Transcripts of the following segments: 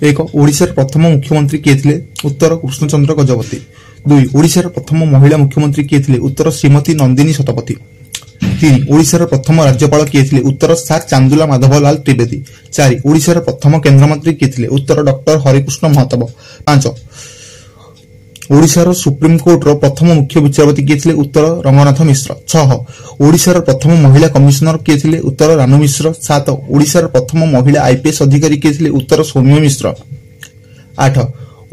एक ओडिशार प्रथम मुख्यमंत्री किए थे? उत्तर कृष्णचंद्र गजपति। 2 ओडिशार प्रथम महिला मुख्यमंत्री किए थे? उत्तर श्रीमती नंदिनी शतपथी। 3 ओडिशार प्रथम राज्यपाल किए थे? उत्तर सार चांदुला माधवलाल त्रिवेदी। 4 ओडिशार प्रथम केन्द्रमंत्री किए थे? उत्तर डॉक्टर हरिकृष्ण महताब। 5 ओडिशार सुप्रीम कोर्टर प्रथम मुख्य विचारपति किए थे? उत्तर रंगनाथ मिश्र। 6 ओडिशार प्रथम महिला कमिशनर किए थे? उत्तर रानू मिश्र। 7 ओडिशार प्रथम महिला आईपीएस अधिकारी किए थे? उत्तर सौम्य मिश्र। 8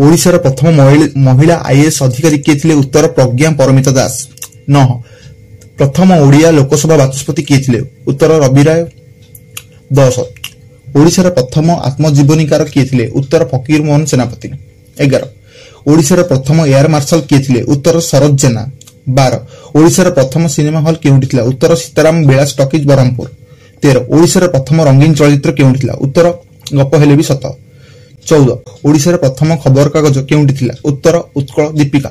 ओडिशार प्रथम महिला आईएएस अधिकारी किए थे? उत्तर प्रज्ञा परमिता दास। 9 प्रथम ओडिया लोकसभा बाचस्पति किए थे? उत्तर रवि राय। 10 ओडिशार प्रथम आत्मजीवनीकार किए थे? उत्तर फकीर मोहन सेनापति। 11 ओडिशार प्रथम एयर मार्शल किए थे? उत्तर शरद जेना। 12 ओडिशार प्रथम सिनेमा हॉल केउठी थिला? उत्तर सीताराम बेलास टॉकीज बरहमपुर। 13 ओडिशार प्रथम रंगीन चलचित्र केउठी थिला? उत्तर गप हेले भी सत। 14 ओडिशार प्रथम खबर कागज केउठी थिला? उत्तर उत्कल दीपिका।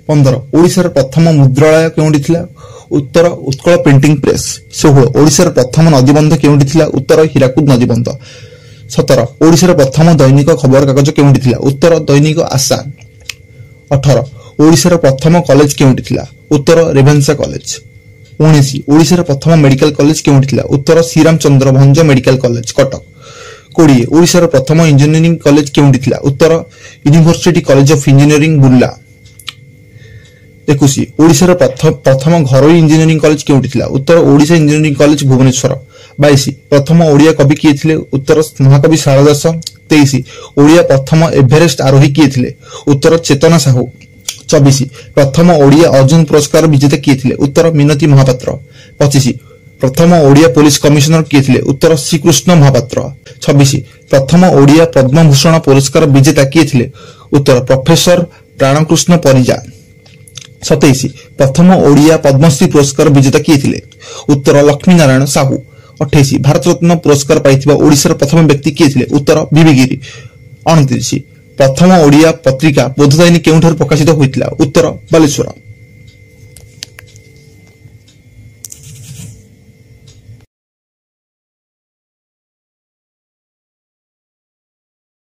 15 ओडिशार प्रथम मुद्रालय केउठी थिला? उत्तर उत्कल प्रिंटिंग प्रेस। 16 ओडिशार प्रथम नदीबंध केउठी थिला? उत्तर हीराकुद नदीबंध। 17 ओडिशार प्रथम दैनिक खबर कागज केउठी थिला? उत्तर दैनिक आशा। 18 ओडिशार प्रथम कॉलेज केउठी थिला? उत्तर रेभेन्सा कॉलेज। 19 ओडिशार प्रथम मेडिकल कॉलेज केउठी थिला? उत्तर श्रीरामचंद्र भंज मेडिकल कॉलेज कटक। 20 ओडिशार प्रथम इंजीनियरिंग कॉलेज केउठी थिला? उत्तर university college of engineering Burla. 21 ओडिशार प्रथम घरोई इंजीनियरिंग कॉलेज केउठी थिला? उत्तर ओडिशा इंजीनियरिंग कॉलेज भुवनेश्वर। 22 प्रथम ओडिया कवि किए थे? उत्तर महाकवि सारदा दास। 23 ओडिया प्रथम एभरेस्ट आरोही किए थे? उत्तर चेतना साहू। 24 प्रथम ओडिया अर्जुन पुरस्कार विजेता किए थे? उत्तर मिनती महापात्र। 25 प्रथम ओडिया पुलिस कमिशनर किए थे? उत्तर श्रीकृष्ण महापात्र। 26 प्रथम ओडिया पद्मभूषण पुरस्कार विजेता किए थे? उत्तर प्रोफेसर प्राणकृष्ण परिजा। 27 प्रथम ओडिया पद्मश्री पुरस्कार विजेता किए थे? उत्तर लक्ष्मी नारायण साहू। 28 भारत रत्न पुरस्कार पाइथिबा ओडिशार प्रथम व्यक्ति किए थे? उत्तर बीबी गिरी। 29 प्रथम ओडिया पत्रिका बोधदायिनी केउठार प्रकाशित होइतिला? उत्तर बालेश्वर।